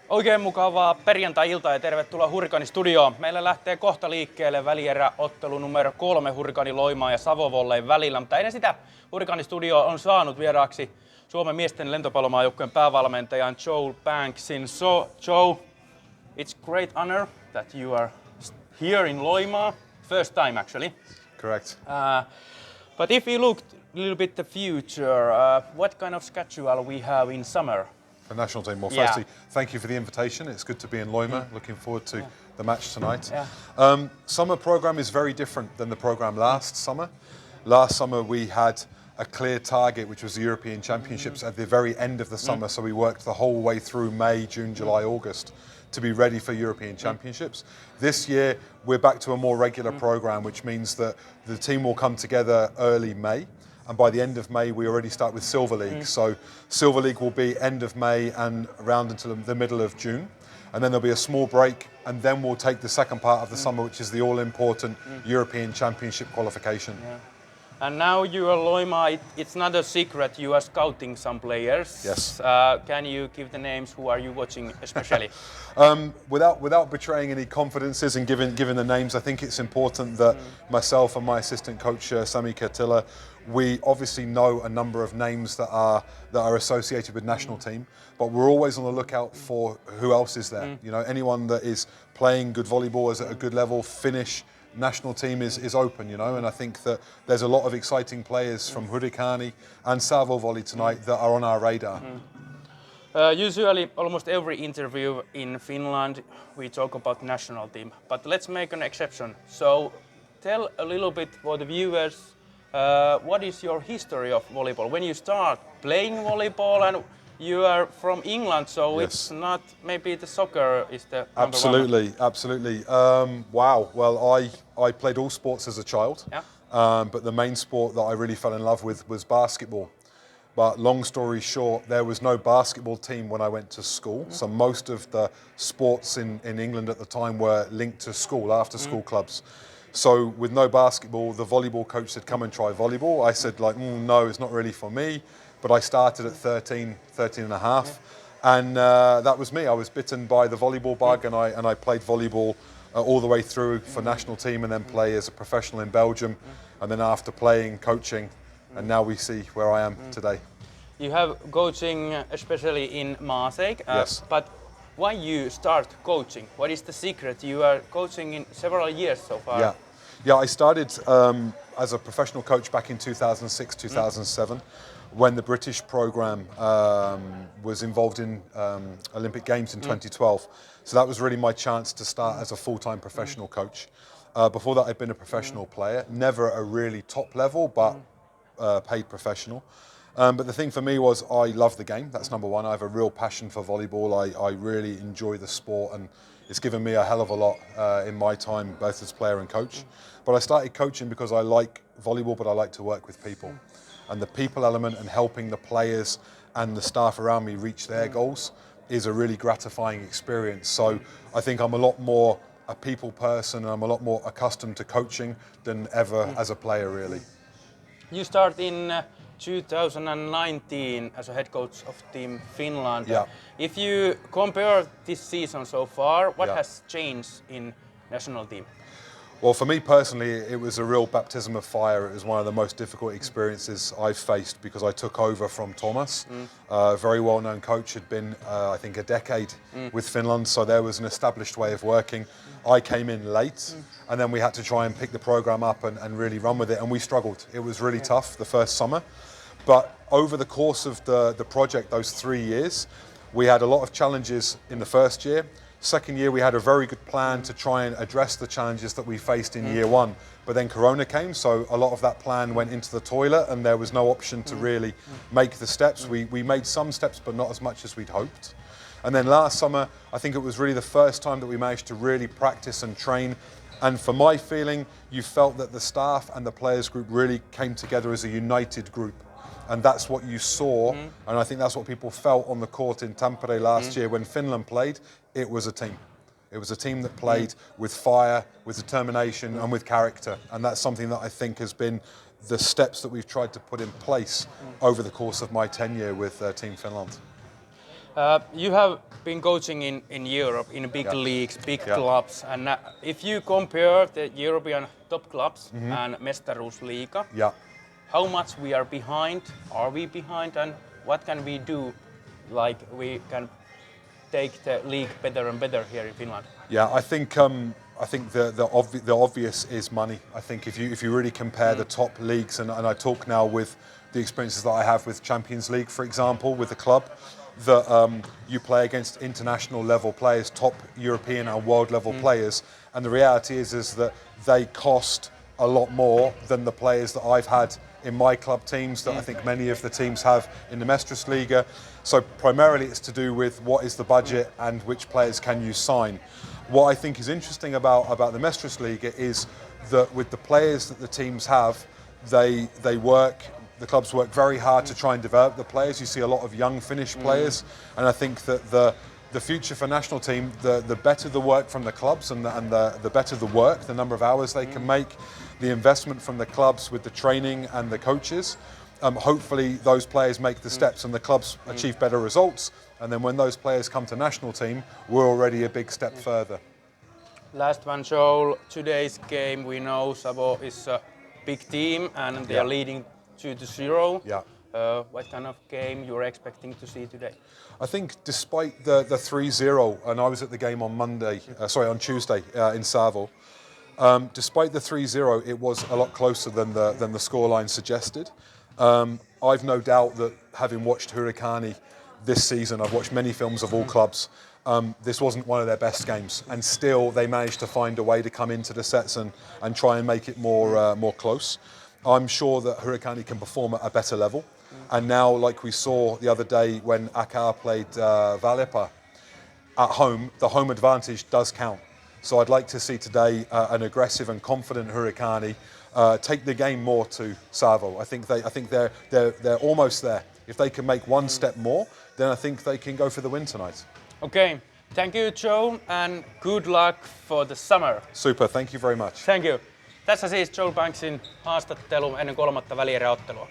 Oikein mukavaa perjantai-iltaa ja tervetuloa Hurrikaani Studioon. Meillä lähtee kohta liikkeelle välieräottelu numero 3 Hurrikaani Loimaa ja Savovollein välillä. Mutta ennen sitä Hurrikaani Studio on saanut vieraaksi Suomen miesten lentopallomaajoukkueen päävalmentajan Joe Banksin. So, Joe, it's great honor that you are here in Loimaa. First time actually. Correct. But if you look a little bit the future, what kind of schedule we have in summer? The national team. Well, Yeah. firstly, thank you for the invitation. It's good to be in Loimaa. Looking forward to the match tonight. Yeah. Summer program is very different than the program last summer. Last summer we had a clear target, which was the European Championships at the very end of the summer. So we worked the whole way through May, June, July, August to be ready for European Championships. This year we're back to a more regular program, which means that the team will come together early May. And by the end of May, we already start with Silver League. So Silver League will be end of May and around until the middle of June. And then there'll be a small break. And then we'll take the second part of the summer, which is the all-important European Championship qualification. Yeah. And now you are Loimaa, it's not a secret, you are scouting some players. Yes. Can you give the names, who are you watching especially? Without betraying any confidences and giving the names, I think it's important that myself and my assistant coach, Sami Kertila, we obviously know a number of names that are associated with national team, but we're always on the lookout for who else is there. You know, anyone that is playing good volleyball is at a good level, Finnish national team is open, you know, and I think that there's a lot of exciting players from HURRIKAANI and Savovolli tonight that are on our radar. Usually, almost every interview in Finland, we talk about national team, but let's make an exception. So, tell a little bit for the viewers, what is your history of volleyball? When you start playing volleyball, and you are from England, so Yes. it's not, maybe the soccer is the number Absolutely. Wow. Well, I played all sports as a child, but the main sport that I really fell in love with was basketball. But long story short, there was no basketball team when I went to school. So most of the sports in England at the time were linked to school, after school clubs. So with no basketball, the volleyball coach said, come and try volleyball. I said like, no, it's not really for me. But I started at 13 and a half. And that was me. I was bitten by the volleyball bug, and I played volleyball all the way through for national team, and then play as a professional in Belgium. And then after playing, coaching, and now we see where I am today. You have coaching, especially in Maaseik. Yes. But why you start coaching? What is the secret? You are coaching in several years so far. Yeah. I started as a professional coach back in 2006, 2007. When the British program was involved in Olympic Games in 2012. So that was really my chance to start as a full-time professional coach. Before that, I'd been a professional player, never at a really top level, but paid professional. But the thing for me was I love the game. That's number one. I have a real passion for volleyball. I really enjoy the sport, and it's given me a hell of a lot in my time, both as player and coach. But I started coaching because I like volleyball, but I like to work with people. And the people element and helping the players and the staff around me reach their goals is a really gratifying experience. So I think I'm a lot more a people person, and I'm a lot more accustomed to coaching than ever as a player, really. You start in 2019 as a head coach of Team Finland. Yeah. If you compare this season so far, what Yeah. has changed in national team? Well, for me personally, it was a real baptism of fire. It was one of the most difficult experiences I've faced because I took over from Thomas. A very well-known coach, had been, I think, a decade with Finland, so there was an established way of working. I came in late, and then we had to try and pick the program up and really run with it, and we struggled. It was really tough the first summer, but over the course of the project, those 3 years, we had a lot of challenges in the first year. Second year, we had a very good plan to try and address the challenges that we faced in year one. But then Corona came, so a lot of that plan went into the toilet, and there was no option to really make the steps. We made some steps, but not as much as we'd hoped. And then last summer, I think it was really the first time that we managed to really practice and train. And for my feeling, you felt that the staff and the players group really came together as a united group. And that's what you saw, and I think that's what people felt on the court in Tampere last year when Finland played. It was a team. It was a team that played with fire, with determination, and with character. And that's something that I think has been the steps that we've tried to put in place over the course of my tenure with Team Finland. You have been coaching in Europe, in big leagues, big clubs, and if you compare the European top clubs and Mestaruusliiga, how much we are behind, and what can we do, like we can take the league better and better here in Finland? Yeah, I think the obvious is money. I think if you really compare the top leagues, and I talk now with the experiences that I have with Champions League, for example, with the club, that you play against international level players, top European and world level players, and the reality is that they cost a lot more than the players that I've had in my club teams, that I think many of the teams have in the Mestaruusliiga. So primarily it's to do with what is the budget and which players can you sign. What I think is interesting about the Mestaruusliiga is that with the players that the teams have, the clubs work very hard to try and develop the players. You see a lot of young Finnish players, and I think that the future for national team, the better the work from the clubs and the better the work, the number of hours they can make, the investment from the clubs with the training and the coaches, hopefully those players make the steps and the clubs achieve better results, and then when those players come to national team, we're already a big step further. Last one, Joel, today's game, we know Savo is a big team and they are leading 2-0. Yeah. What kind of game you're expecting to see today? I think despite the 3-0, and I was at the game on Tuesday in Savo, despite the 3-0, it was a lot closer than the scoreline suggested. I've no doubt that having watched HURRIKAANI this season, I've watched many films of all clubs, this wasn't one of their best games, and still they managed to find a way to come into the sets and try and make it more close. I'm sure that HURRIKAANI can perform at a better level, and now, like we saw the other day when AK played Valepa at home, the home advantage does count. So I'd like to see today an aggressive and confident HURRIKAANI take the game more to Savo. I think they're almost there. If they can make one step more, then I think they can go for the win tonight. Okay, thank you Joe and good luck for the summer. Super, thank you very much. Thank you. Tässä siis Joel Banksin haastattelu ennen kolmatta välieräottelua.